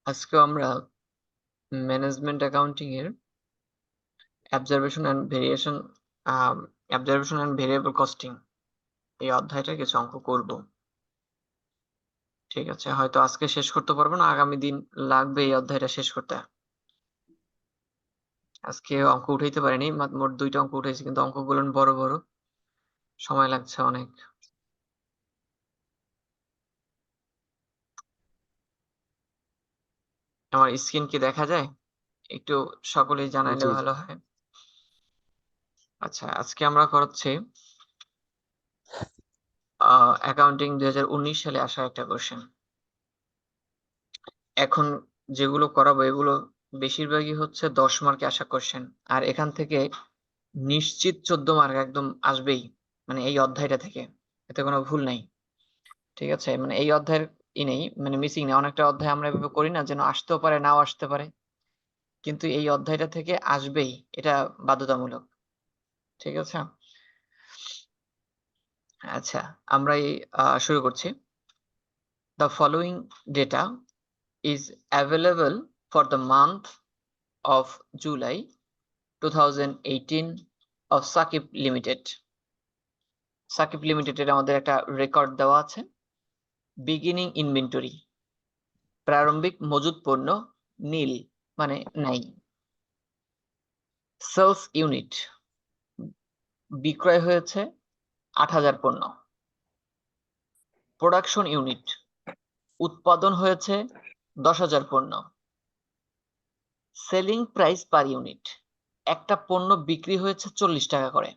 আজকে আমরা management accounting এর অবজারভেশন এন্ড ভেরিয়েবল কস্টিং এই অধ্যায়টা কিছু অঙ্ক করব। ঠিক আছে, হয়তো আজকে শেষ করতে পারবো না, আগামী দিন লাগবে এই অধ্যায়টা শেষ করতে। আজকে অঙ্ক উঠাইতে পারিনি, মোট 2টা অঙ্ক উঠাইছি, কিন্তু অঙ্কগুলো বড় বড়, সময় লাগছে অনেক। আমার স্ক্রিন কি দেখা যায়? একটু সকলেই জানাইলে জি জি। ভালো হয়। আচ্ছা, আজকে আমরা করাচ্ছি অ্যাকাউন্টিং 2019 সালে আসা একটা কোশ্চেন। এখন যেগুলো করাবো এগুলো বেশিরভাগই হচ্ছে 10 মার্কে আসা কোশ্চেন, আর এখান থেকে নিশ্চিত 14 মার্ক একদম আসবেই, মানে এই অধ্যায়টা থেকে, এতে কোনো ভুল নাই। ঠিক আছে, মানে এই অধ্যায়ের নেই, মানে মিসিং নেই। অনেকটা অধ্যায় আমরা এভাবে করি না, যেন আসতেও পারে নাও আসতে পারে, কিন্তু এই অধ্যায়টা থেকে আসবেই, এটা বাধ্যতামূলক। ঠিক আছে, আচ্ছা, আমরা শুরু করছি। The following data is available for the month of July 2018 of Sakib limited. Sakib লিমিটেডের আমাদের একটা রেকর্ড দেওয়া আছে। বিগিনিং ইনভেন্টরি, প্রারম্ভিক মজুদ পণ্য নীল, মানে নাই। সেলস ইউনিট, বিক্রয় হয়েছে 8,000 পণ্য। প্রোডাকশন ইউনিট, উৎপাদন হয়েছে 10,000 পণ্য। সেলিং প্রাইস পার ইউনিট, একটা পণ্য বিক্রি হয়েছে 40 টাকা করে।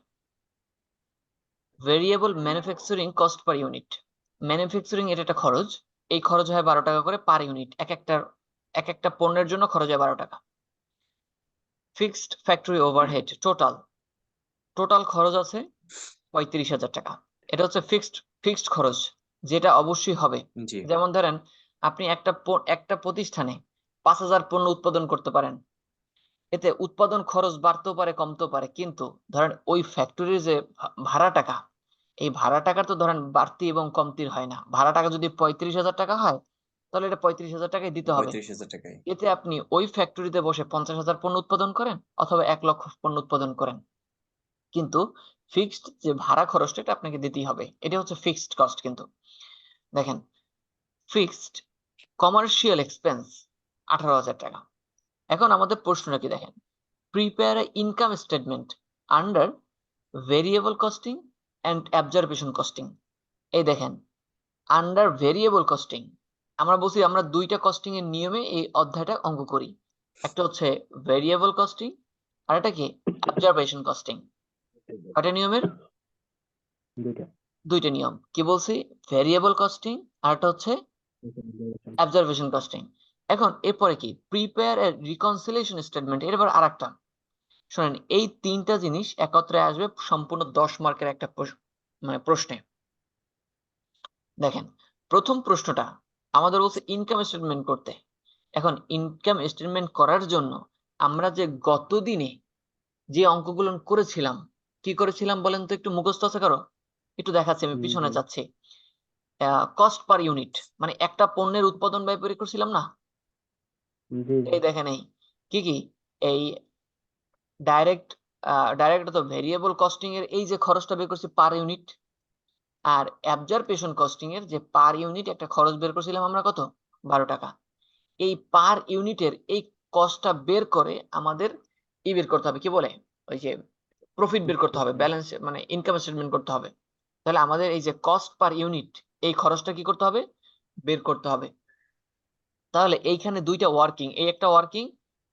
Variable manufacturing cost per unit, manufacturing এটা একটা খরচ, এই খরচ হয় 12 টাকা করে পার ইউনিট, এক একটা পণ্যের জন্য খরচ হয় 12 টাকা। ফিক্সড ফ্যাক্টরি ওভারহেড টোটাল খরচ আছে 35,000 টাকা। এটা হচ্ছে ফিক্সড খরচ, যেটা অবশ্যই হবে। জি যেমন ধরেন, আপনি একটা প্রতিষ্ঠানে 5,000 পণ্য উৎপাদন করতে পারেন, এতে উৎপাদন খরচ বাড়তেও পারে কমতেও পারে, কিন্তু ধরেন ওই ফ্যাক্টরির যে ভাড়া টাকা, এই ভাড়া টাকা তো ধরেন বাড়তি এবং কমতির হয় না। ভাড়া টাকা যদি 35,000 টাকা হয়, তাহলে এটা 35,000 টাকাই দিতে হবে। 35,000 টাকায়। এতে আপনি ওই ফ্যাক্টরিতে বসে 50,000 পণ্য উৎপাদন করেন অথবা 1 লক্ষ পণ্য উৎপাদন করেন, কিন্তু ফিক্সড যে ভাড়া খরচটা এটা আপনাকে দিতেই হবে। এটা হচ্ছে ফিক্সড কস্ট। কিন্তু দেখেন, ফিক্সড কমার্শিয়াল এক্সপেন্স 18,000 টাকা। এখন আমাদের প্রশ্নটা কি দেখেন, prepare income statement under variable costing and absorption costing. এই দেখেন, আন্ডার ভেরিয়েবল কস্টিং, আমরা বলছি আমরা 2টা কস্টিং এর নিয়মে এই অধ্যায়টা অঙ্ক করি। একটা হচ্ছে ভেরিয়েবল কস্টিং, আর এটা কি অবজারভেশন কস্টিং। কয়টা নিয়মের? দুইটা। 2টা নিয়ম। কি বলছি? ভেরিয়েবল কস্টিং, আর একটা হচ্ছে অবজারভেশন কস্টিং। এখন এরপরে কি, প্রিপেয়ার এ রিকনসিলিয়েশন স্টেটমেন্ট, এর আবার আরেকটা। শোনেন, এই 3টা জিনিস একত্রে আসবে সম্পূর্ণ 10 মার্কের একটা মানে প্রশ্নে। দেখেন, প্রথম প্রশ্নটা আমাদের বলছে ইনকাম স্টেটমেন্ট করতে। এখন ইনকাম স্টেটমেন্ট করার জন্য আমরা যে গত দিনে যে অঙ্কগুলো করেছিলাম, কি করেছিলাম বলেন তো, একটু মুখস্থ আছে কারো? একটু দেখাচ্ছি, আমি পিছনে জি যাচ্ছি। কস্ট পার ইউনিট, মানে একটা পণ্যের উৎপাদন ব্যয় বের করছিলাম না? জি জি। এই দেখেন, এই কি কি, এই ডাইরেক্ট ডাইরেক্ট তো ভেরিয়েবল কস্টিং এর এই যে খরচটা বের করছি পার ইউনিট, আর অ্যাবজর্বেশন কস্টিং এর যে পার ইউনিট একটা খরচ বের করছিলাম আমরা, কত? 12 টাকা। এই পার ইউনিটের এই কস্টটা বের করে আমাদের বের করতে হবে, কি বলে, ওই যে প্রফিট বের করতে হবে, ব্যালেন্স মানে ইনকাম স্টেটমেন্ট করতে হবে। তাহলে আমাদের এই যে কস্ট পার ইউনিট, এই খরচটা কি করতে হবে? বের করতে হবে। তাহলে এইখানে 2টা ওয়ার্কিং, এই একটা ওয়ার্কিং,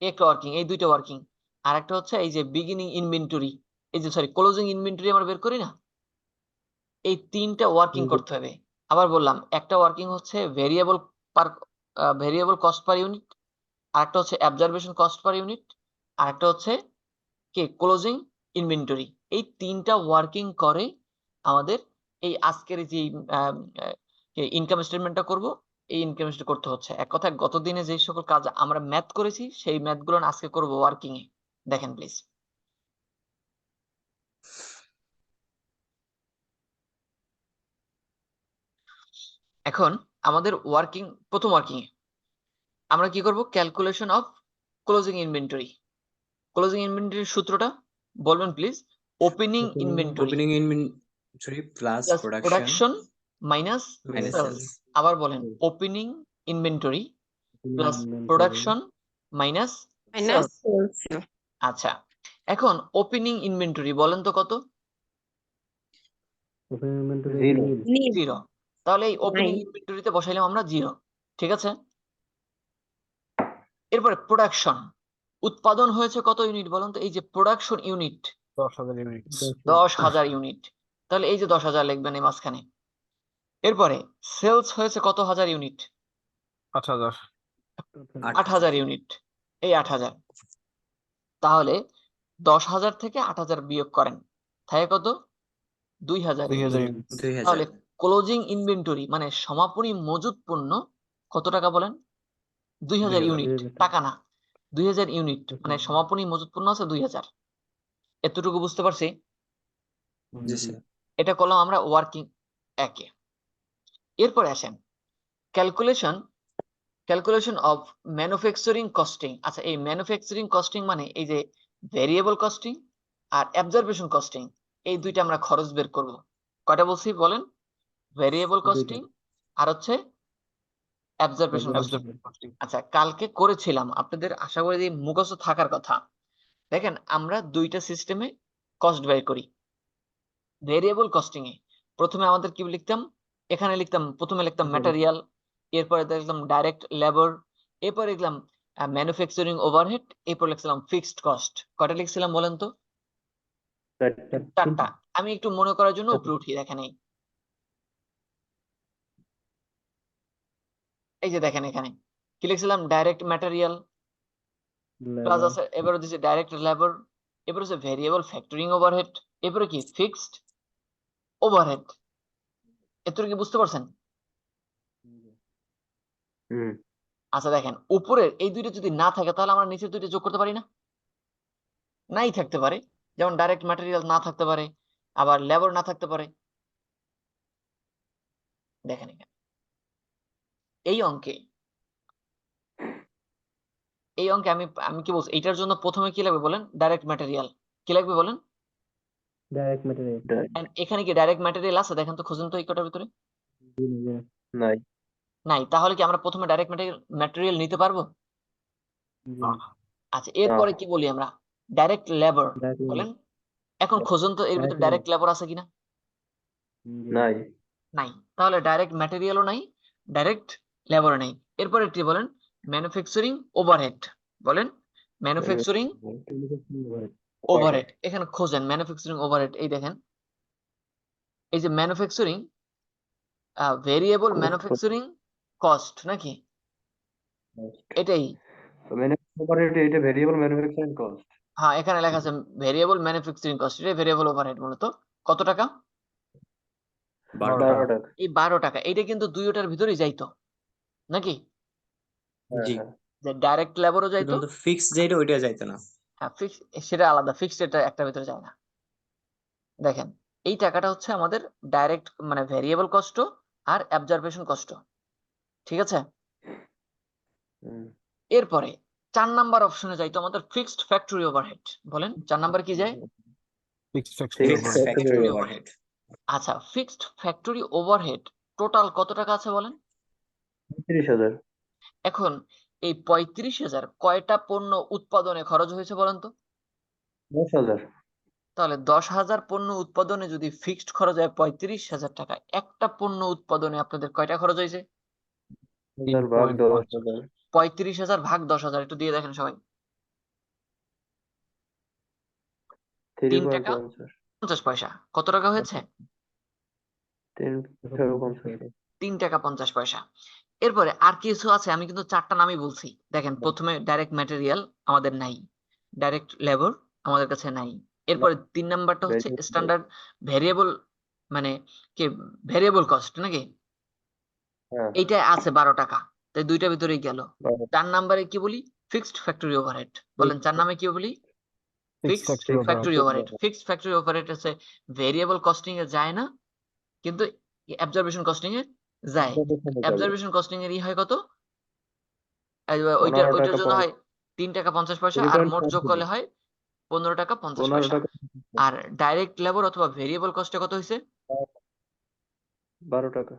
এই একটা ওয়ার্কিং, এই 2টা ওয়ার্কিং। আর একটা হচ্ছে এই যে বিগিনিং ইনভেন্টরি, এই যে সরি ক্লোজিং ইনভেন্টরি আমরা বের করি না, এই 3টা ওয়ার্কিং জি। করতে হবে। আবার বললাম, একটা ওয়ার্কিং হচ্ছে পার ভেরিয়েবল কস্ট পার ইউনিট, আর একটা হচ্ছে অবজারভেশন কস্ট পার ইউনিট, আর একটা হচ্ছে কি ক্লোজিং ইনভেন্টরি। এই 3টা ওয়ার্কিং করে আমাদের এই আজকের যে ইনকাম স্টেটমেন্টটা করব, এই ইনকাম স্টেটমেন্ট করতে হচ্ছে। এক কথায় গত দিনে যে সকল কাজ আমরা ম্যাথ করেছি, সেই ম্যাথগুলো আজকে করব ওয়ার্কিং এ। দেখেন প্লিজ। এখন আমাদের প্রথম ওয়ার্কিং এ আমরা কি করব? Calculation of closing inventory. Closing ইনভেন্টরির সূত্রটা বলবেন please. Opening inventory opening inventory plus plus production production minus minus sales. Sales. আবার বলেন, opening inventory plus production minus sales. আচ্ছা, এখন ওপেনিং ইনভেন্টরি বলেন তো কত? Opening inventory Zero. নীল। 0। তাহলে এই ওপেনিং ইনভেন্টরিতে বসাইলাম আমরা 0, ঠিক আছে? এরপরে প্রোডাকশন, উৎপাদন হয়েছে কত ইউনিট বলেন তো? এই যে প্রোডাকশন ইউনিট 10,000 ইউনিট। 10,000 ইউনিট, তাহলে এই যে 10,000 লিখবেন এই মাঝখানে। এরপরে সেলস হয়েছে কত হাজার ইউনিট? 8,000। 8,000 ইউনিট, এই 8,000। তাহলে 10,000 থেকে 8,000 বিয়োগ করেন, থাকে কত? 2,000 2,000 ইউনিট। ইউনিট। 2000। তাহলে ক্লোজিং ইনভেন্টরি মানে সমাপনী মজুত পণ্য কত টাকা বলেন? 2,000 ইউনিট, 2,000 টাকা না, 2,000 ইউনিট মানে সমাপনী মজুত পণ্য আছে 2,000। এতটুকু বুঝতে পারছি? জি স্যার। এটা করলাম আমরা ওয়ার্কিং একে। এরপরে আসেন ক্যালকুলেশন অফ ম্যানুফ্যাকচারিং কস্টিং। আচ্ছা, এই ম্যানুফ্যাকচারিং কস্টিং মানে এই যে ভেরিয়েবল কস্টিং আর অ্যাবজর্বেশন কস্টিং, এই দুইটা আমরা খরচ বের করব। কয়টা বলছি বলেন? ভেরিয়েবল কস্টিং আর হচ্ছে অ্যাবজর্বেশন কস্টিং। আচ্ছা, কালকে করেছিলাম, আপনাদের আশা করি যে মুখস্থ থাকার কথা। দেখেন, আমরা দুইটা সিস্টেমে কস্ট বের করি। ভেরিয়েবল কস্টিং এ প্রথমে আমাদের কি লিখতাম? এখানে লিখতাম, প্রথমে লিখতাম ম্যাটেরিয়াল, এরপরে দেখলাম ডাইরেক্ট লেবার, এরপরে লিখলাম ম্যানুফ্যাকচারিং ওভারহেড, এরপর লিখছিলাম ফিক্সড কস্ট। কয়টা লিখছিলাম বলেন তো? 4টা। আমি একটু মনে করার জন্য উপরে উঠিয়ে দেখেন, এই যে দেখেন এখানে কি লিখছিলাম? ডাইরেক্ট ম্যাটেরিয়াল প্লাস আছে, এবারে দিচ্ছে ডাইরেক্ট লেবার, এবারে হচ্ছে ভেরিয়েবল ফ্যাক্টরিং ওভারহেড, এরপরে কি ফিক্সড ওভারহেড। এতটুকু কি বুঝতে পারছেন? আচ্ছা দেখেন, উপরের এই দুইটা যদি না থাকে তাহলে আমরা নিচের দুইটা যোগ করতে পারি না? নাই থাকতে পারে, যেমন ডাইরেক্ট ম্যাটেরিয়াল না থাকতে পারে, আবার লেবার না থাকতে পারে। দেখেন এখানে এই অঙ্কে আমি আমি কি বলছি, এইটার জন্য প্রথমে কি লাগবে বলেন? Direct material. কি লাগবে বলেন? Direct material. And এখানে কি ডাইরেক্ট ম্যাটেরিয়াল আছে? দেখেন তো, খুঁজেন তো এই কটার ভিতরে। নাই। নাই, তাহলে কি আমরা প্রথমে ডাইরেক্ট ম্যাটেরিয়াল নিতে পারবো? আচ্ছা, এরপরে কি বলি আমরা? ডাইরেক্ট লেবার বলেন। এখন খুঁজুন তো এর ভিতরে ডাইরেক্ট লেবার আছে কিনা। নাই। নাই, তাহলে ডাইরেক্ট ম্যাটেরিয়ালও নাই, ডাইরেক্ট লেবারও নাই। এরপরে কি বলেন? ম্যানুফ্যাকচারিং ওভারহেড বলেন। ম্যানুফ্যাকচারিং ওভারহেড, এখানে খোঁজেন ম্যানুফ্যাকচারিং ওভারহেড। এই দেখেন, এই যে ম্যানুফ্যাকচারিং ভেরিয়েবল ম্যানুফ্যাকচারিং কস্ট নাকি, এটাই। এটা ভেরিয়েবল ম্যানুফ্যাকচারিং কস্ট। হ্যাঁ, এখানে লেখা আছে ভেরিয়েবল ম্যানুফ্যাকচারিং কস্ট, এটা ভেরিয়েবল ওভারহেড মূলত। কত টাকা? 12 টাকা। এই 12 টাকা। এইটা কিন্তু দুইটার ভিতরেই যাইতো নাকি? জি। যে ডাইরেক্ট লেবারও যাইতো, কিন্তু ফিক্স যেটা ওইটা যাইতো না। হ্যাঁ ফিক্স সেটা আলাদা, ফিক্সড এটা একটা ভিতরে যায় না। দেখেন, এই টাকাটা হচ্ছে আমাদের ডাইরেক্ট মানে ভেরিয়েবল কস্ট আর অ্যাবজর্বেশন কস্ট, ঠিক আছে? এরপরে 4 নাম্বার অপশনে যাইতো আমাদের ফিক্সড ফ্যাক্টরি ওভারহেড। বলেন 4 নাম্বার কি যায়? Fixed factory overhead. আচ্ছা, ফিক্সড ফ্যাক্টরি ওভারহেড টোটাল কত টাকা আছে বলেন? 30,000। এখন এই 35,000 কয়টা পণ্য উৎপাদনে খরচ হয়েছে বলেন তো? 10,000। তাহলে 10,000 পণ্য উৎপাদনে যদি ফিক্সড খরচ হয় 35,000 টাকা, একটা পণ্য উৎপাদনে আপনাদের কয়টা খরচ হয়েছে? 10,000 35,000 ভাগ 10,000, একটু দিয়ে দেখেন সবাই। 3 টাকা 50 পয়সা। কত টাকা হয়েছে? 3 টাকা 50 পয়সা। এরপরে আর কিছু আছে, আমি কিন্তু 4টা নামই বলছি। দেখেন, প্রথমে ডাইরেক্ট ম্যাটেরিয়াল আমাদের নাই, ডাইরেক্ট লেবার আমাদের কাছে নাই। এরপরে 3 নাম্বারটা হচ্ছে স্ট্যান্ডার্ড ভেরিয়েবল মানে কি ভেরিয়েবল কস্ট নাকি, এইটা আছে 12 টাকা, তাই দুইটা ভিতরেই গেল। 4 নাম্বারে কি বলি? Fixed factory overhead. বলেন 4 নামে কি বলি? Fixed factory overhead. Fixed factory overhead হচ্ছে ভেরিয়েবল কস্টিং এ যায় না, কিন্তু অ্যাবজর্বেশন কস্টিং এ যায়। অ্যাবজর্বেশন কস্টিং এর হয় কত? ওইটার 15 ওইটার টাকা জন্য হয় 3 টাকা 50 পয়সা, আর রিটার্ন মোট যোগ করলে হয় 15 টাকা 50 15 পয়সা। টাকা আর ডাইরেক্ট লেবার অথবা ভেরিয়েবল কস্টে কত হয়েছে? 12 টাকা।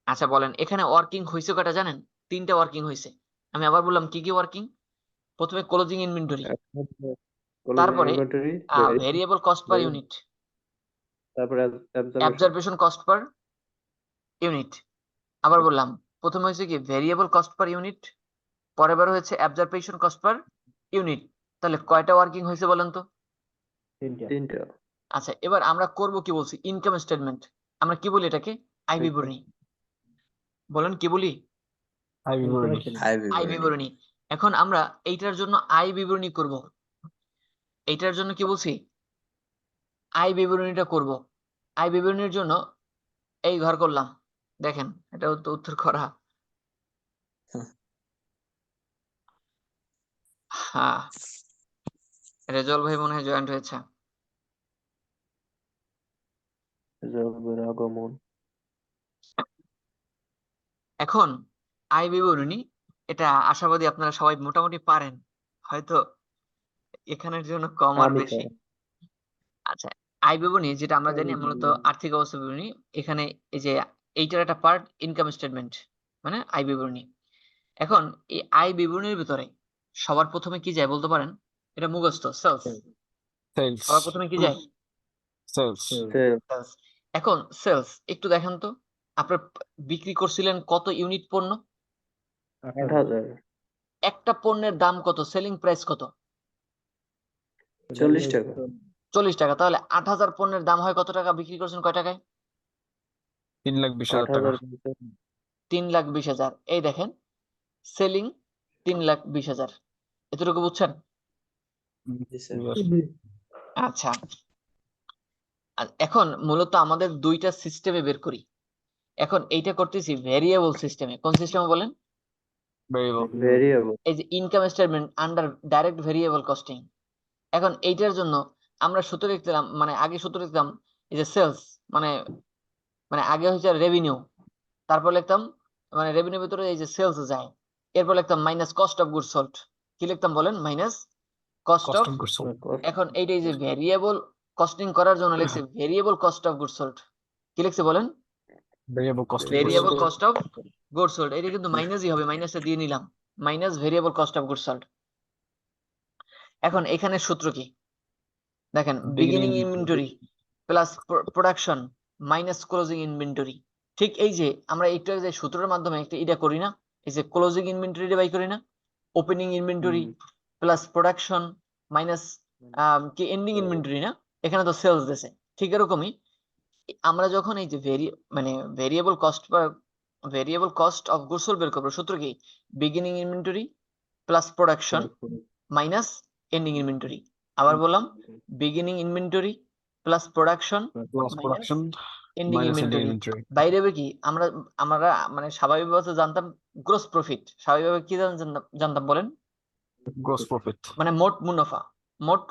আচ্ছা বলেন, এখানে ওয়ার্কিং হয়েছে কয়টা জানেন? 3টা ওয়ার্কিং হয়েছে। আমি আবার বললাম কি কি ওয়ার্কিং। প্রথমে ক্লোজিং ইনভেন্টরি, তারপরে inventory, variable cost per unit, তারপরে absorption. Absorption cost per unit. আবার বললাম প্রথমে হয়েছে কি ভেরিয়েবল কস্ট পার ইউনিট, পরের বার হয়েছে অ্যাবজর্বেশন কস্ট পার ইউনিট। তাহলে কয়টা ওয়ার্কিং হয়েছে বলেন তো? 3টা। আচ্ছা এবার আমরা করব কি বলছি, ইনকাম স্টেটমেন্ট। আমরা কি বলি এটাকে? আয় বিবরণী। বলেন কি বলি? হাই আয় বিবরণী। বিবরণী। এখন আমরা এইটার জন্য আয় বিবরণী করব। এইটার জন্য কি বলছি? আয় বিবরণীটা করব। আয় বিবরণীর জন্য এই ঘর করলাম। দেখেন এটা তো উত্তর করা। হ্যাঁ, রেজল ভাই মনে হয় জয়েন্ট হয়েছে। রেজাল্টের আগমন। এখন আয় বিবরণী, এটা আশাবাদী আপনারা সবাই মোটামুটি পারেন, হয়তো এখানের জন্য কম আর আমি বেশি। আচ্ছা, আয় বিবরণী যেটা আমরা জানি মূলত আর্থিক অবস্থা বিবরণী। এখানে এই যে এইটার একটা পার্ট ইনকাম স্টেটমেন্ট, মানে আয় বিবরণী। এখন এই আয় বিবরণীর ভিতরে সবার প্রথমে কি যায় বলতে পারেন? এটা মুখস্থ, সেলস। সবার প্রথমে কি যায়? সেলস। এখন সেলস একটু দেখেন তো, আপনার বিক্রি করছিলেন কত ইউনিট পণ্য? 8,000, একটা পণ্যের দাম কত? সেলিং প্রাইস কত? 40 টাকা। 40 টাকা। তাহলে 8,000 পণ্যের দাম হয় কত টাকা? বিক্রি করছেন কয় টাকায়? 3,20,000 টাকা। 8,000 3,20,000। এই দেখেন, সেলিং 3,20,000। এতটুকু বুঝছেন? জি স্যার। আচ্ছা, আর এখন মূলত আমাদের দুইটা সিস্টেমে বের করি। এখন এইটা করতেছি ভেরিয়েবল সিস্টেমে। কোন সিস্টেমে বলেন? ভেরিয়েবল। এই যে income statement under direct variable costing. এখন এইটার জন্য আমরা সূত্র লিখতাম, মানে আগে সূত্র লিখতাম এই যে সেলস, মানে মানে আগে হচ্ছে রেভিনিউ, তারপর লিখতাম মানে রেভিনিউর ভিতরে এই যে সেলস যায়, এরপর লিখতাম minus cost of goods sold. কি লিখতাম বলেন? Minus cost of. এখন এইটাই যে ভেরিয়েবল কস্টিং করার জন্য লিখছে variable cost of goods sold. কি লিখছে বলেন? Variable cost of goods sold. এটা কিন্তু মাইনাসই হবে, মাইনাসে দিয়ে নিলাম, minus variable cost of goods sold. এখন এখানে সূত্র কি দেখেন, beginning inventory plus production minus closing inventory. ঠিক এই যে আমরা একটু যে সূত্রের মাধ্যমে একটা এটা করি না, এই যে ক্লোজিং ইনভেন্টরি বাই করি না, opening inventory plus production minus কি এন্ডিং ইনভেন্টরি না, এখানে তো সেলস দিয়েছে। ঠিক এরকমই আমরা যখন এই যে মানে variable cost of goods sold বের করবো, সূত্র কি? Beginning inventory plus production minus ending inventory. আবার বললাম, beginning inventory plus production minus ending inventory. বাইরে হবে কি আমরা আমরা মানে স্বাভাবিকভাবে জানতাম গ্রোস প্রফিট। স্বাভাবিকভাবে কি জানতাম বলেন? Gross profit. মানে মোট মুনাফা, মোট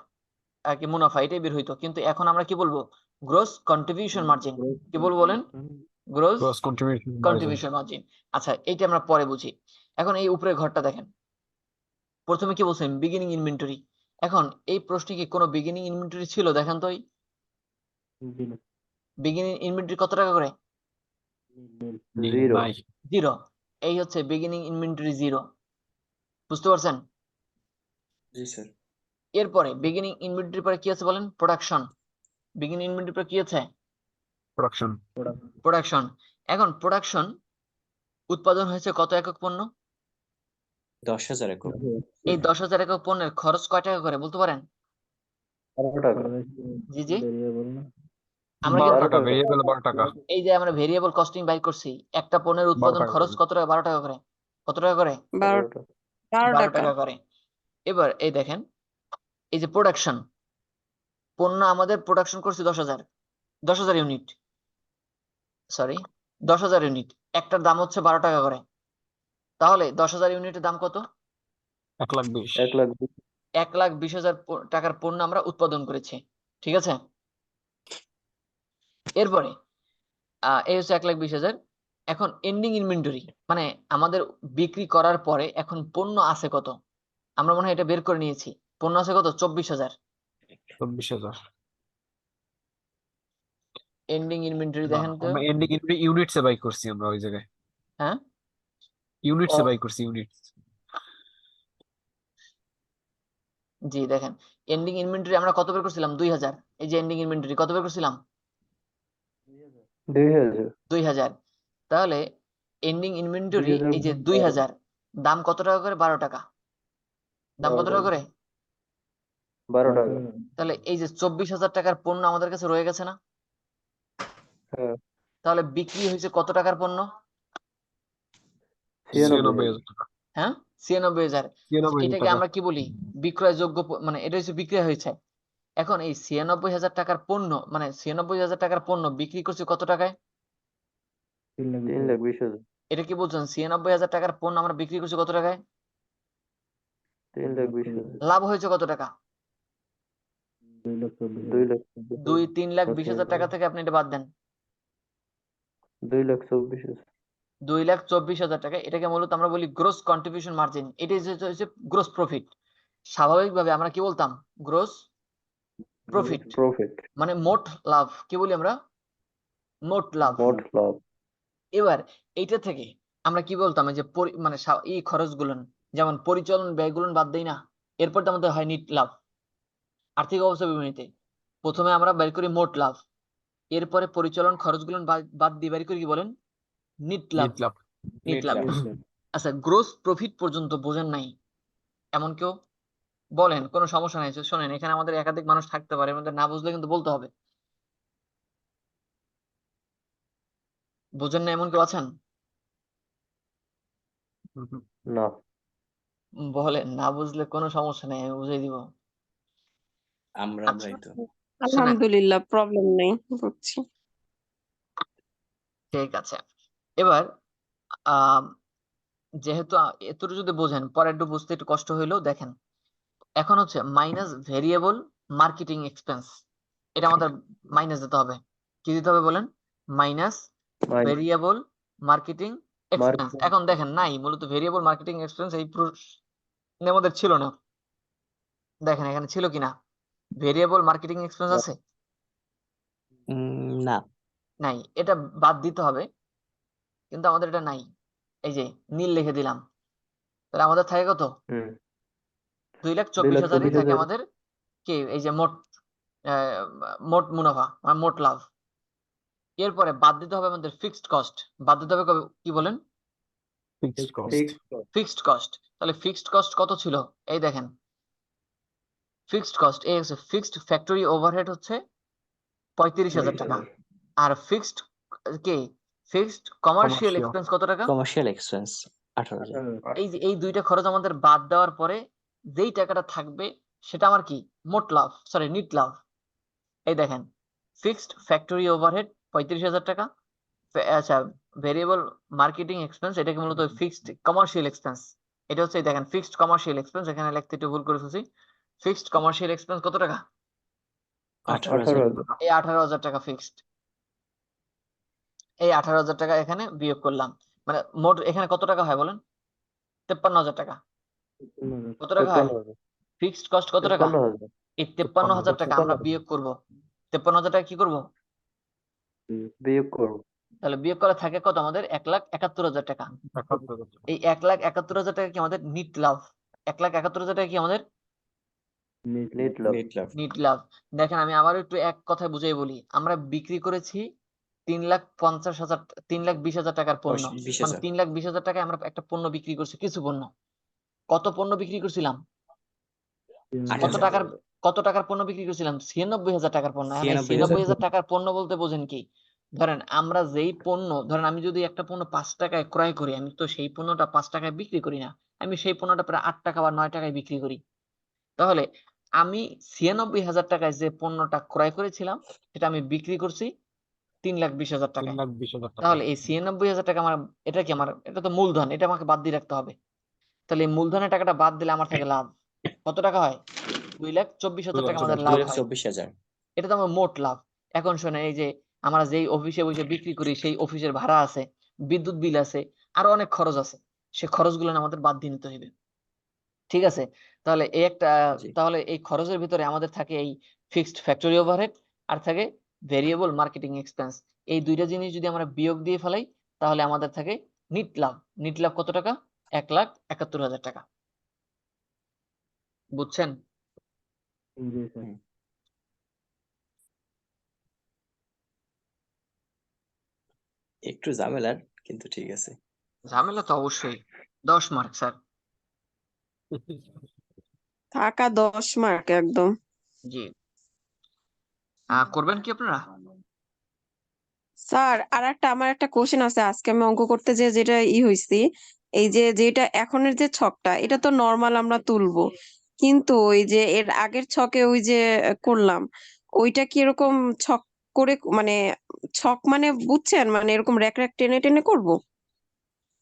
কি মুনাফা, এটাই বের হইতো। কিন্তু এখন আমরা কি বলবো? Gross contribution margin. কি বলবো বলেন? Gross gross contribution contribution margin. আচ্ছা, এইটা আমরা পরে বুঝি। এখন এই উপরের ঘরটা দেখেন, প্রথমে কি বলছেন? Beginning inventory. এখন এই প্রশ্নে কি কোনো বিগিনিং ইনভেন্টরি ছিল? দেখেন তো, বিগিনিং ইনভেন্টরি কত টাকা করে? 0। 0। এই হচ্ছে বিগিনিং ইনভেন্টরি 0। বুঝতে পারছেন? জি স্যার। এরপরে বিগিনিং ইনভেন্টরি পরে কি আছে বলেন? প্রোডাকশন। বিগিনিং ইনভেন্টরি পরে কি আছে? প্রোডাকশন। এখন প্রোডাকশন উৎপাদন হয়েছে কত একক পণ্য? 10,000 একক। এই 10,000 একক পণ্যের খরচ কয় টাকা করে বলতে পারেন? 12 টাকা। জি জি, আমরা কিন্তু 12 টাকা, ভেরিয়েবল 12 টাকা। এই যে আমরা ভেরিয়েবল কস্টিং বাইর করছি, একটা পণ্যের উৎপাদন 12 টাকা খরচ কত টাকা? 12 টাকা করে। কত টাকা করে? 12 টাকা করে। এবার এই দেখেন, এই যে প্রোডাকশন, পণ্য আমাদের প্রোডাকশন করছি 10,000 ইউনিট, সরি 10,000 ইউনিট। একটার দাম হচ্ছে 12 টাকা করে। তাহলে 10,000 ইউনিটের দাম কত? 1,20,000। 1,20,000 টাকার পণ্য আমরা উৎপাদন করেছি। ঠিক আছে? এরপরে এই হচ্ছে 1,20,000। এখন এন্ডিং ইনভেন্টরি মানে আমাদের বিক্রি করার পরে এখন পণ্য আছে কত, আমরা মনে হয় এটা বের করে নিয়েছি। পণ্য আছে কত? 24,000। 24,000। এন্ডিং ইনভেন্টরি না, দেখেন তো। আমরা এন্ডিং ইউনিটসে বাই করছি আমরা ওই জায়গায়। হ্যাঁ, ইউনিটসে বাই করছি, ইউনিটস। জি দেখেন এন্ডিং ইনভেন্টরি আমরা কত বের করছিলাম? 2,000। এই যে এন্ডিং ইনভেন্টরি কত বের করছিলাম? 2,000 2,000। তাহলে এন্ডিং ইনভেন্টরি 2,000 এই যে গুণ 2,000 দাম কত টাকা করে? 12 টাকা। দাম কত 12 টাকা করে? 12 টাকা। তাহলে এই যে 24,000 টাকার পণ্য আমাদের কাছে রয়ে গেছে না? হ্যাঁ, তাহলে বিক্রি হয়েছে কত টাকার পণ্য? 96,000 টাকা। হ্যাঁ, 96,000। 96,000 এটাকে টাকা। আমরা কি বলি? বিক্রয়যোগ্য মানে এটা হচ্ছে বিক্রয় হয়েছে। এখন এই 96,000 টাকার পণ্য মানে 96,000 টাকার পণ্য বিক্রি করছে কত টাকায়? 3,20,000 এটা কি বলছেন? 96,000 টাকার পণ্য আমরা বিক্রি করছি কত টাকায়? 3,20,000 লাভ হয়েছে কত টাকা? 2,24,000 2,03,20,000 টাকা থেকে আপনি এটা বাদ দেন। 2,24,000 2,24,000 টাকা। এটাকে মূলত আমরা বলি গ্রোস কন্ট্রিবিউশন মার্জিন। এটা হচ্ছে গ্রোস প্রফিট। স্বাভাবিকভাবে আমরা কি বলতাম? গ্রোস প্রফিট প্রফিট, মানে মোট লাভ। কি বলি আমরা? মোট লাভ। মোট লাভ। এবার এইটা থেকে আমরা কি বলতাম? এই যে মানে এই খরচগুলো যেমন পরিচালন ব্যয়গুলো বাদ দেই না, এরপর তো আমাদের হয় নিট লাভ। আর্থিক অবস্থা বিবরণীতে প্রথমে আমরা বের করি মোট লাভ, এরপরে পরিচালন খরচগুলো বাদ দিয়ে বের করি কি বলেন? নিট লাভ। নিট লাভ। নিট লাভ। লাভ। আচ্ছা, গ্রোস প্রফিট পর্যন্ত বোঝেন নাই এমন কেউ? বলেন, কোনো সমস্যা নাই। শোনেন, এখানে আমাদের একাধিক মানুষ থাকতে পারে, আমাদের না বুঝলে কিন্তু বলতে হবে। বোঝেন না এমন কেউ আছেন? না, বলেন, না বুঝলে কোনো সমস্যা নেই, আমি বুঝিয়ে দিব। আচ্ছা, আমরাই তো। শোনেন, আলহামদুলিল্লাহ, প্রবলেম নেই, বুঝছি। ঠিক আছে। এবার আহ যেহেতু এতটুকু যদি বোঝেন, পরে একটু বুঝতে একটু কষ্ট হইলেও দেখেন। এখন হচ্ছে মাইনাস ভেরিয়েবল মার্কেটিং এক্সপেন্স। এটা আমাদের মাইনাস দিতে হবে। কি দিতে হবে বলেন? Minus variable marketing expense. এখন দেখেন নাই, মূলত ভেরিয়েবল মার্কেটিং এক্সপেন্স এই প্রশ্নের মধ্যে ছিল না। দেখেন এখানে ছিল কিনা? ভেরিয়েবল মার্কেটিং এক্সপেন্স আছে? না, নাই। এটা বাদ দিতে হবে, কিন্তু আমাদের এটা নাই। এই যে নীল লিখে দিলাম। তাহলে আমাদের থাকে কত? 2,24,000 থাকে 2,24,000 আমাদের কি এই যে মোট মোট মুনাফা মানে মোট লাভ। এরপরে বাদ দিতে হবে আমাদের ফিক্সড কস্ট। বাদ দিতে হবে কি বলেন? Fixed cost. Fixed cost. তাহলে ফিক্সড কস্ট কত ছিল? এই দেখেন ফিক্সড কস্ট এই হচ্ছে ফিক্সড ফ্যাক্টরি ওভারহেড হচ্ছে 35,000 টাকা। আর ফিক্সড কি ফিক্সড কমার্শিয়াল Commercial। এক্সপেন্স কত টাকা? Commercial expense 18,000। এই যে এই দুইটা খরচ আমাদের বাদ দেওয়ার পরে যেই টাকাটা থাকবে সেটা আমার কি? মোট লাভ, সরি নিট লাভ। এই দেখেন ফিক্সড ফ্যাক্টরি ওভারহেড 35,000 টাকা। আচ্ছা, ভেরিয়েবল মার্কেটিং এক্সপেন্স এটাকে মূলত ফিক্সড কমার্শিয়াল এক্সপেন্স। এটা হচ্ছে দেখেন ফিক্সড কমার্শিয়াল এক্সপেন্স। এখানে লিখতে একটু ভুল করে ফেলছি। ফিক্সড কমার্শিয়াল এক্সপেন্স কত টাকা? 18,000। এই 18,000 টাকা ফিক্সড। এই 18,000 টাকা এখানে বিয়োগ করলাম, মানে মোট এখানে কত টাকা হয় বলেন? 53,000 টাকা। কত টাকা হয়? ফিক্সড কস্ট কত টাকা? 53,000 এই 53,000 টাকা আমরা বিয়োগ করব। 53,000 টাকা কি করব? বিয়োগ করব। তাহলে বিয়োগ করে থাকে কত আমাদের? 1,71,000 টাকা। এই 1,71,000 টাকা কি আমাদের নিট লাভ? 1,71,000 টাকা কি আমাদের নেট লাভ। নেট লাভ। নিট লাভ? দেখেন আমি আবার একটু এক কথায় বুঝাই বলি। আমরা বিক্রি করেছি 3,50,000 3,20,000 টাকার পণ্য। মানে 20,000। 3,20,000 টাকায় আমরা একটা পণ্য বিক্রি করছি, কিছু পণ্য। কত পণ্য বিক্রি করছিলাম? কত 8,000। টাকার কত টাকার পণ্য বিক্রি করছিলাম? 96,000 টাকার পণ্য। এখন এই 96,000 96,000 টাকার পণ্য বলতে বোঝেন কি? ধরেন আমরা যেই পণ্য, ধরেন আমি যদি একটা পণ্য 5 টাকায় ক্রয় করি, আমি তো সেই পণ্যটা 5 টাকায় বিক্রি করি না, আমি সেই পণ্যটা প্রায় 8 টাকা বা 9 টাকায় বিক্রি করি। তাহলে আমি 96,000 টাকায় যে পণ্যটা ক্রয় করেছিলাম সেটা আমি বিক্রি করছি 3,20,000 টাকায়। 3,20,000 টাকা। তাহলে এই 96,000 টাকা আমার, এটা কি আমার, এটা তো মূলধন, এটা আমাকে বাদ দিয়ে রাখতে হবে। তাহলে এই মূলধনের টাকাটা বাদ দিলে আমার থাকে লাভ। কত টাকা হয়? 2,24,000 টাকা আমাদের লাভ হয়। 2,24,000। এটা তো আমার মোট লাভ। এখন শোনেন, এই যে আমরা যেই অফিসে বসে বিক্রি করি সেই অফিসের ভাড়া আছে, বিদ্যুৎ বিল আছে, আরো অনেক খরচ আছে, সে খরচগুলো না আমাদের বাদ দিয়ে নিতে হইবে। ঠিক আছে, তাহলে এই একটা, জি। তাহলে এই খরচের ভিতরে আমাদের থাকে এই ফিক্সড ফ্যাক্টরি ওভারহেড আর থাকে ভেরিয়েবল মার্কেটিং এক্সপেন্স। এই দুইটা জিনিস যদি আমরা বিয়োগ দিয়ে ফেলাই তাহলে আমাদের থাকে নিট লাভ। নিট লাভ কত টাকা? 1,71,000 টাকা। বুঝছেন? জি স্যার। হুম। একটু ঝামেলার, কিন্তু ঠিক আছে। ঝামেলা তো অবশ্যই। 10 মার্ক স্যার। টাকা 10 মার্ক একদম। জি, করবেন কি আপনারা? স্যার আর একটা আমার একটা কোশ্চেন আছে, আজকে আমি অঙ্ক করতে যে যেটা হইছি, এই যে যেটা এখনের যে ছকটা এটা তো নর্মাল আমরা তুলবো, কিন্তু ওই যে এর আগের ছকে ওই যে করলাম, ওইটা কি এরকম ছক করে মানে ছক মানে বুঝছেন, মানে এরকম র্যাক র্যাক টেনে টেনে করব?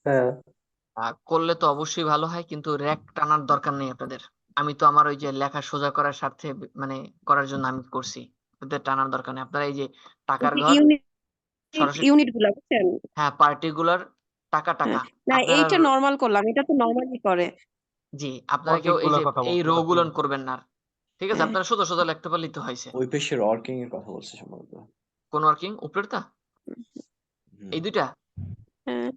হ্যাঁ, করলে তো অবশ্যই ভালো হয়, কিন্তু র্যাক টানার দরকার নেই আপনাদের। আমি তো আমার ওই যে লেখা সোজা করার স্বার্থে মানে করার জন্য আমি করছি, আপনাদের টানার দরকার নেই। আপনারা এই যে টাকার ঘর ইউনিট সরাসরি, ইউনিট গুলা বুঝছেন? হ্যাঁ পার্টিকুলার টাকা হ্যাঁ, টাকা না আপনারা, এইটা নর্মাল করলাম, এটা তো নর্মালি করে। জি আপনারা কেউ এই গুলোর যে কথা এই বলতে রো পারছি গুলন করবেন না আর। ঠিক আছে, হ্যাঁ আপনারা সোজা সোজা লিখতে পারলেই তো হয়েছে। ওই পেশের ওয়ার্কিং এর কথা বলছে সম্ভবত। কোন ওয়ার্কিং? উপরেরটা? এই দুইটা? হ্যাঁ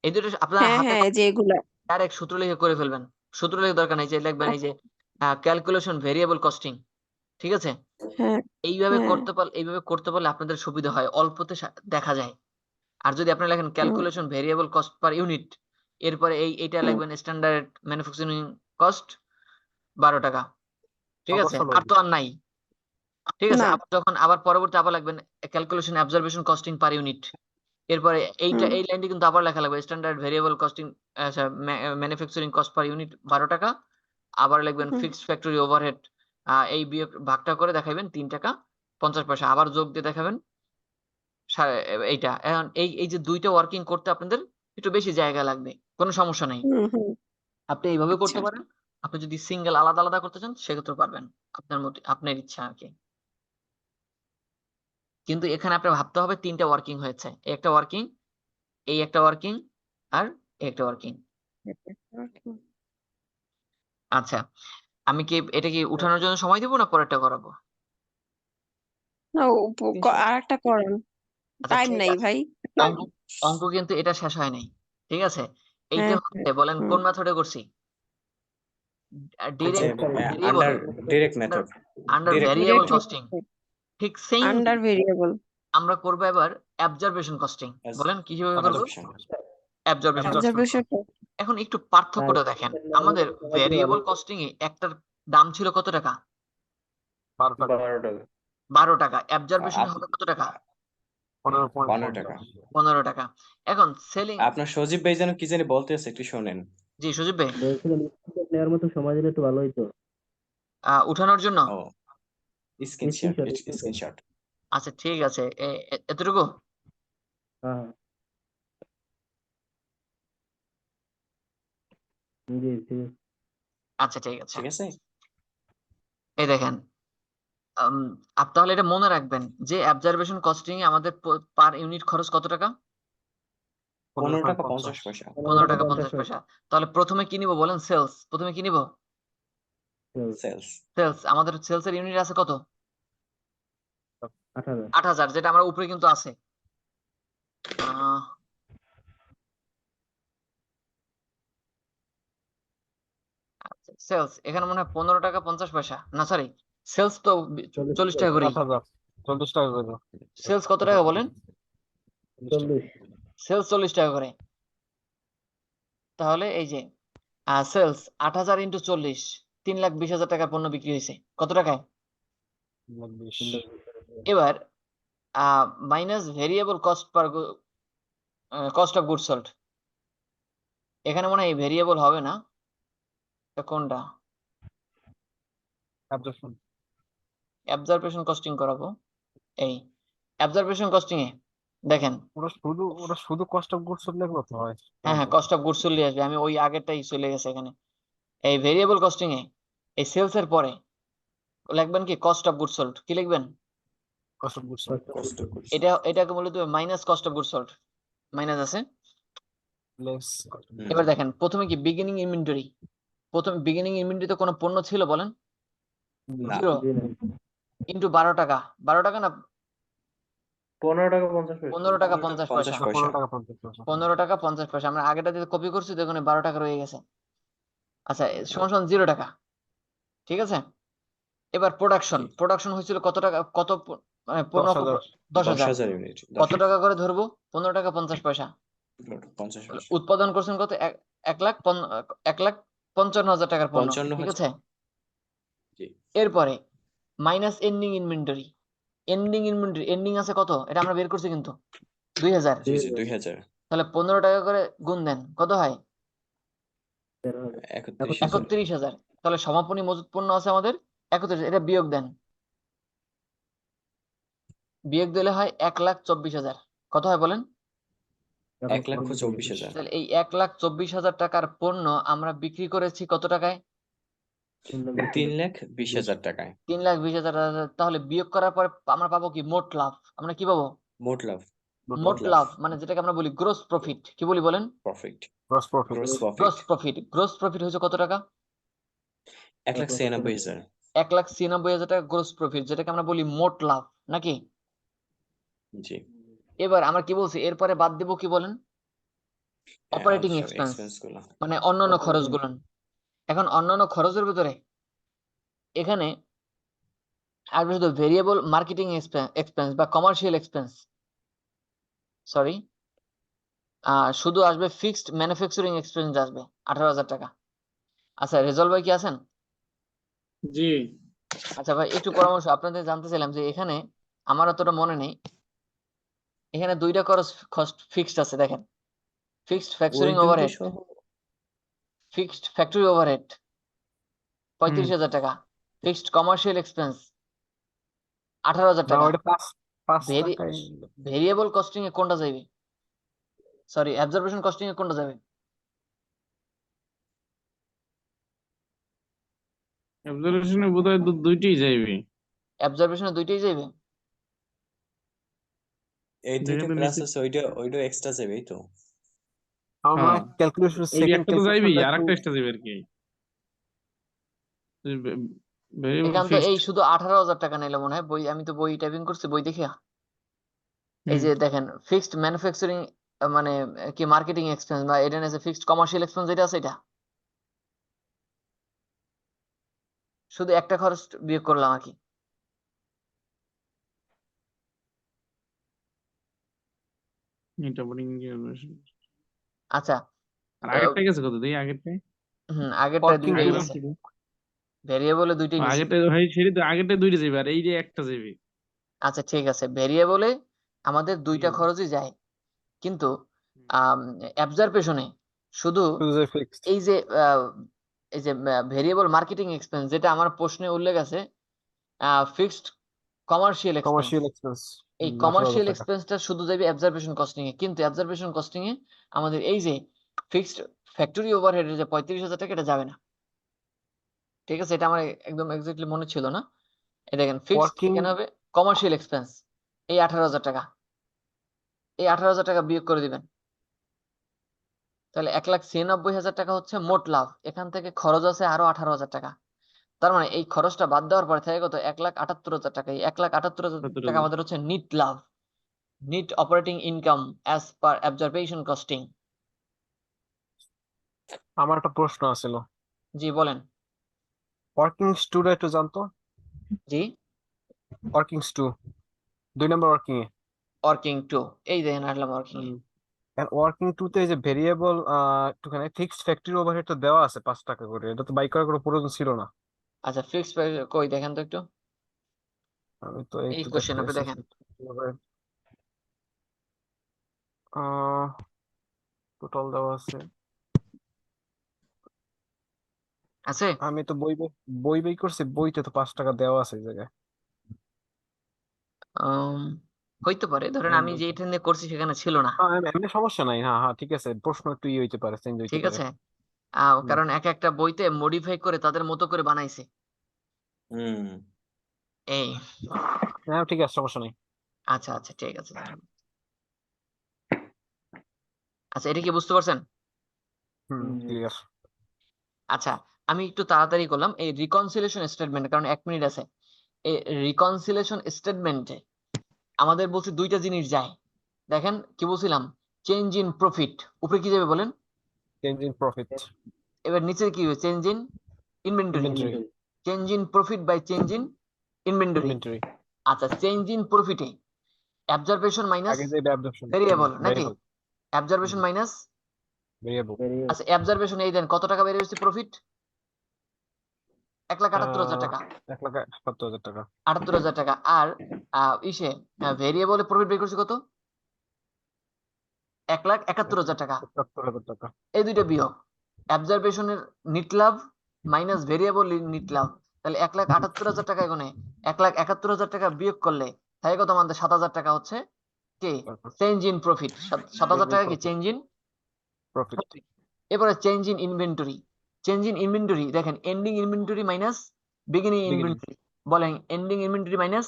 এই দুটো আপনারা হ্যাঁ হাতে হ্যাঁ, যে এগুলা। ডাইরেক্ট সূত্র লিখে করে ফেলবেন। সূত্র লিখে দরকার নেই, যে লিখবেন এই যে ক্যালকুলেশন ভেরিয়েবল কস্টিং। ঠিক আছে, হ্যাঁ এইভাবে হ্যাঁ করতে পারলে, এইভাবে করতে পারলে আপনাদের সুবিধা হয়, অল্পতে দেখা যায়। আর যদি আপনি লেখেন হুম, calculation variable cost per unit, এরপরে এইটা হুম, লিখবেন স্ট্যান্ডার্ড ম্যানুফ্যাকচারিং কস্ট 12 টাকা। ঠিক আছে, সমস্যা আর লইবে। তো আর নাই। ঠিক আছে, না, আবার যখন আবার পরবর্তী আবার লাগবেন calculation observation costing per unit, এরপরে এইটা হুম, এই লাইনটি কিন্তু আবার লেখা লাগবে standard variable costing manufacturing cost per unit 12 টাকা। আবার লিখবেন হুম, ফিক্সড ফ্যাক্টরি ওভারহেড, এই বিয়োগ ভাগটা করে দেখাবেন 3 টাকা 50 পয়সা, আবার যোগ দিয়ে দেখাবেন এইটা। এখন এই এই যে দুইটা ওয়ার্কিং করতে আপনাদের একটু বেশি জায়গা লাগবে, কোনো সমস্যা নেই, হুম, হুম, আপনি এইভাবে আচ্ছা। করতে পারেন। আপনি যদি সিঙ্গেল আলাদা আলাদা করতে চান সেক্ষেত্রে পারবেন, আপনার মতো আপনার ইচ্ছা আর কি। কিন্তু এখানে আপনার ভাবতে হবে 3টা ওয়ার্কিং হয়েছে, এই একটা ওয়ার্কিং, এই একটা ওয়ার্কিং, আর এই একটা ওয়ার্কিং। আচ্ছা, আমি কি এটা কি উঠানোর জন্য সময় দিব না পরেরটা করাবো? না, আর একটা করেন, আচ্ছা টাইম ঠিক নাই আছে, ভাই। অঙ্ক অঙ্ক কিন্তু এটা শেষ হয় নাই। ঠিক আছে, এইটা হ্যাঁ হচ্ছে বলেন হুম, কোন মেথডে করছি? হচ্ছে direct variable, under direct method. Under direct variable direct costing. ঠিক সেম আন্ডার ভেরিয়েবল। আমরা করবো এবার অবজারভেশন কস্টিং। বলেন কিভাবে করবো? অবজারভেশন। Observation costing. অবজারভেশন। এখন একটু পার্থক্যটা দেখেন, আমাদের ভেরিয়েবল কস্টিং এ একটার দাম ছিল কত টাকা? 12 টাকা, 12 টাকা। 12 টাকা। অবজারভেশনে হবে কত টাকা? 15 টাকা। 15 টাকা। এখন সেলিং, আপনার সজীব ভাই যেন কি জানি বলতে আছে, একটু শোনেন। জি সজীব ভাই, বলছিলাম নেওয়ার মতো সময় দিলে একটু ভালো হইতো। উঠানোর জন্য। ও স্ক্রিনশট, স্ক্রিনশট। স্ক্রিনশট। আচ্ছা ঠিক আছে, এতটুকু। হ্যাঁ, জি ঠিক আছে। আচ্ছা ঠিক আছে, ঠিক আছে। এই দেখেন, তাহলে এটা মনে রাখবেন যে অবজারভেশন কস্টিং এ আমাদের পার ইউনিট খরচ কত টাকা? 15 টাকা 50 পয়সা। 15 টাকা 50 পয়সা। তাহলে প্রথমে কি নিব বলেন? সেলস। প্রথমে কি নিব? সেলস। সেলস। আমাদের সেলস এর ইউনিট আছে কত? 8,000। 8,000, যেটা আমরা উপরে কিন্তু আছে। সেলস এখানে মনে হয় 15 টাকা 50 পয়সা, না সরি, সেলস তো 40 টাকা করে। 8,000, 40 টাকা করে। সেলস কত টাকা বলেন? 40। সেলস 40 টাকা করে। তাহলে এই যে সেলস 8,000 ইন্টু 40, 3,20,000 টাকার পণ্য বিক্রি হয়েছে কত টাকায়? 20। এবার minus variable cost per cost of good sold. এখানে মনে হয় ভেরিয়েবল হবে না, এটা কোনটা? অ্যাবজর্পশন। অবজারভেশন কস্টিং করাবো। এই অবজারভেশন কস্টিং এ দেখেন, ওরা শুধু কস্ট অফ গুডস লিখলে তো হয়। হ্যাঁ হ্যাঁ কস্ট অফ গুডস চলে আসবে, আমি ওই আগেরটাই চলে গেছে এখানে। এই ভেরিয়েবল কস্টিং এ এই সেলস এর পরে লিখবেন কি কস্ট অফ গুডস সোল্ড, কি লিখবেন? Cost of goods. Cost of goods. এটাকে বলে দেবে minus cost of goods sold, minus আছে। লেস এবার দেখেন প্রথমে কি বিগিনিং ইনভেন্টরি, প্রথমে বিগিনিং ইনভেন্টরিতে কোনো পণ্য ছিল বলেন? না। 0 জি না ইন্টু 12 টাকা, 12 টাকা না 15 টাকা 50 পয়সা 15 টাকা 50 পয়সা, 50 পয়সা। 15 টাকা 50 পয়সা 15 টাকা 50 পয়সা। আমরা আগেটা যদি কপি করছি তো এখানে 12 টাকা রয়ে গেছে। আচ্ছা সমান সমান 0 টাকা, ঠিক আছে। এবার প্রোডাকশন, জি। প্রোডাকশন হয়েছিল কত টাকা, কত মানে পণ্য 10,000 10,000, 10,000 ইউনিট। কত টাকা করে ধরবো? 15 টাকা 50 পয়সা। 50 তাহলে পয়সা। উৎপাদন করছেন কত? 1,55,000 টাকার পণ্য, 55,000 ঠিক আছে। জি। এরপরে minus ending inventory, ending inventory ending আছে কত, এটা আমরা বের করছি কিন্তু 2,000। জি জি 2,000। তাহলে 15 টাকা করে গুণ দেন, কত হয়? 13,000 31,000। 31,000। তাহলে সমাপনী মজুত পণ্য আছে আমাদের 31,000, এটা বিয়োগ দেন, বিয়োগ দিলে হয় 1,24,000। কত হয় বলেন? 1,24,000। তাহলে এই 1,24,000 টাকার পণ্য আমরা বিক্রি করেছি কত টাকায়? 3,20,000 টাকায়। 3,20,000 টাকা। তাহলে বিয়োগ করার পরে আমরা পাবো কি? মোট লাভ। আমরা কি পাবো? মোট লাভ। মোট লাভ মানে যেটাকে আমরা বলি গ্রোস প্রফিট। কি বলি বলেন? Profit. Gross profit gross profit gross profit. Gross profit হয়েছে কত টাকা? 1,96,000। 1,96,000 টাকা গ্রোস প্রফিট, যেটাকে আমরা বলি মোট লাভ, নাকি? জি। এবার আমরা কি বলছি, এরপরে বাদ দেবো কি বলেন? অপারেটিং সব এক্সপেন্স, এক্সপেন্স গুলো। মানে অন্যান্য খরচগুলো। এখন অন্যান্য খরচের ভিতরে এখানে আসবে শুধু ভেরিয়েবল মার্কেটিং এক্সপেন্স বা কমার্শিয়াল এক্সপেন্স, সরি, শুধু আসবে ফিক্সড ম্যানুফ্যাকচারিং এক্সপেন্স আসবে 18,000 টাকা। আচ্ছা রেজল ভাই কি আছেন? জি। আচ্ছা ভাই একটু পরামর্শ আপনাদের জানতে চাইলাম যে এখানে আমার অতটা মনে নেই, এখানে দুইটা খরচ ফিক্সড আছে দেখেন, ফিক্সড ফ্যাক্টরিং ওই দুইটা ওভারহেড, সহ ফিক্সড ফ্যাক্টরি ওভারহেড 35,000 টাকা, ফিক্সড কমার্শিয়াল এক্সপেন্স 18,000 না টাকা। ওইটা 5 টাকায় ভেরিয়েবল কস্টিং এ কোনটা যাবে? সরি অ্যাবজর্বেশন কস্টিং এ কোনটা যাবে? অবজারভেশনে বোধহয় দুইটাই যাইবে। অ্যাবজর্বেশনে দুইটাই যাবে। এই দুইটা যেখানে প্লাস নিচে আছে, ওইটা এক্সট্রা যাবে, এই তো। আমার মনে হয় ক্যালকুলেশন ওই সেকেন্ড একটা তো যাইবেই, ক্যালকুলেশনটা আর একটু একটা এক্সট্রা যাবে আর কি। ভেরিয়েবল এখান তো এই ফিক্সড। শুধু 18,000 টাকা নিলে মনে হয় বই, আমি তো বই টাইপিং করছি বই দেখে। এই যে দেখেন ফিক্সড ম্যানুফ্যাকচারিং মানে কি মার্কেটিং এক্সপেন্স বা এটা আছে ফিক্সড কমার্শিয়াল এক্সপেন্স, যেটা আছে এটা শুধু একটা খরচ বিয়োগ করলাম আর কি। এটা বোর্ডিং। আচ্ছা আর আগেরটাই গেছে কত, দেখি আগেরটাই। আগেরটা ওয়ার্কিং দুইটাই আগের গেছে, কি ভেরিয়েবলে দুইটাই নিছি। আগেরটা ভাই, সেটাই তো, আগেরটা দুইটা যাবে আর এই যে একটা যাবে। আচ্ছা ঠিক আছে, ভেরিয়েবলে আমাদের দুইটা খরচই যায়, কিন্তু অ্যাবজর্বেশনে শুধু শুধু যে ফিক্সড এই যে এই যে ভেরিয়েবল মার্কেটিং এক্সপেন্স, যেটা আমার প্রশ্নে উল্লেখ আছে fixed commercial expense, commercial expense এই 18,000 কমার্শিয়াল টাকা এক্সপেন্সটা শুধু যাবে অ্যাবজর্বেশন কস্টিং এ, কিন্তু অ্যাবজর্বেশন কস্টিং এ আমাদের এই যে ফিক্সড ফ্যাক্টরি ওভারহেড যে 35,000 টাকা, এটা যাবে না। ঠিক আছে, এটা আমার একদম এক্স্যাক্টলি মনে ছিল না। এই দেখেন ফিক্সড ওয়ার্কিং এখানে হবে কমার্শিয়াল এক্সপেন্স, এই 18,000 টাকা, এই 18,000 টাকা বিয়োগ করে দিবেন, তাহলে 1,96,000 টাকা হচ্ছে মোট লাভ। এখান থেকে খরচ আছে আরো 18,000 টাকা, তার মানে এই খরচটা বাদ দেওয়ার পরে থাকে কত? 1,78,000 টাকা। এই 1,78,000 টাকা আমাদের হচ্ছে নিট লাভ, net operating income as per absorption costing. আমার একটা প্রশ্ন আছিল, জি বলেন। ওয়ার্কিং স্টুডেন্ট একটু জানতো, জি working stew 2 number working a working two, এই দেখেন আসলাম ওয়ার্কিং এ। ওয়ার্কিং টু তে যে ভেরিয়েবল একটুখানি ফিক্সড ফ্যাক্টরি ওভারহেড তো দেওয়া আছে 5 টাকা করে, এটা তো বাই করার কোনো প্রয়োজন ছিল না। আচ্ছা ফিক্সড কই দেখেন তো একটু, আমি তো এই একটু কোশ্চেন আপনি দেখতেছি দেখেন। টোটাল দেওয়া আছে। আছে আমি তো বই বই করছি, বইতে তো 5 টাকা দেওয়া আছে এই জায়গায়। উম, হইতে পারে, ধরেন আমি যে এটা নিয়ে করছি সেখানে ছিল না। এমনি সমস্যা নাই, হ্যাঁ হ্যাঁ ঠিক আছে, প্রশ্ন একটু ইয়ে হইতে পারে, চেঞ্জ হইতে ঠিক পারে। আছে, হুম। কারণ এক একটা বইতে মডিফাই করে তাদের মতো করে বানাইছে হুম। এই। হ্যাঁ ঠিক আছে, সমস্যা নাই। আচ্ছা আচ্ছা ঠিক আছে। আচ্ছা, এটা কি বুঝতে পারছেন? ক্লিয়ার। আচ্ছা, আমি একটু তাড়াতাড়ি করলাম এই রিকনসিলিয়েশন স্টেটমেন্ট, কারণ 1 মিনিট আছে। এই রিকনসিলিয়েশন স্টেটমেন্টে আমাদের বলছে দুইটা জিনিস যায়। দেখেন কি বলছিলাম, চেঞ্জ ইন প্রফিট উপরে কি যাবে বলেন, চেঞ্জ ইন প্রফিট, এবার নিচে কি হবে, change in inventory. Inventory, change in profit by change in inventory. Inventory. আচ্ছা, চেঞ্জ ইন প্রফিটে অবজারভেশন মাইনাস আগে যে অ্যাবজর্পশন, ভেরিয়েবল নাকি, ভেরিয়েবল, অবজারভেশন মাইনাস। ভেরিয়েবল। আচ্ছা, অবজারভেশন এই দেন কত টাকা বেড়ে গেছে প্রফিট, 1,78,000 টাকা, 1,78,000 টাকা। 78,000 টাকা। আর ইসে ভেরিয়েবলে প্রফিট বের করছে কত, 1,71,000 টাকা। 77,000 টাকা। এই দুইটা বিয়োগ, অবজারভেশনের নিট লাভ মাইনাস ভেরিয়েবল নিট লাভ, তাহলে 1,78,000 টাকা, এখানে 1,71,000 টাকা বিয়োগ করলে তাই কত আমাদের 7,000 টাকা হচ্ছে কি চেঞ্জ ইন প্রফিট। 7,000 টাকা কি চেঞ্জ ইন প্রফিট। প্রফিট। এবারে change in inventory, change in inventory দেখেন ending inventory minus beginning inventory, বলেন ending inventory minus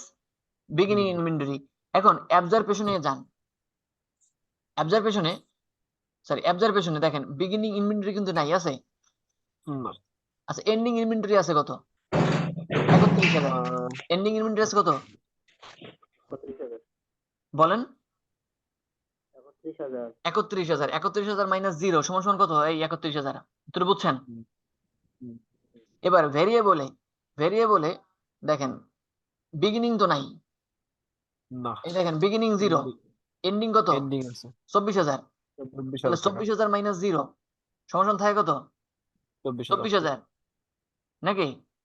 beginning inventory. এখন অবজারভেশনে যান, অবজারভেশনে দেখেন বিগিনিং ইনভেন্টরি কিন্তু নাই, আছে? আচ্ছা, এন্ডিং ইনভেন্টরি আছে কত, 31,000। এন্ডিং ইনভেন্টরি আছে কত বলেন, 31,000। 31,000 মাইনাস 0 সমান সমান কত, এই 31,000। উত্তর বুঝছেন? এবার ভেরিয়েবলে দেখেন বিগিনিং তো নাই, না, এই দেখেন বিগিনিং 0, এন্ডিং কত, এন্ডিং আছে 24,000। তাহলে 24,000 টাকা। 24,000 মাইনাস 0 সমান সমান থাকে কত, 24,000 24,000 নাকি?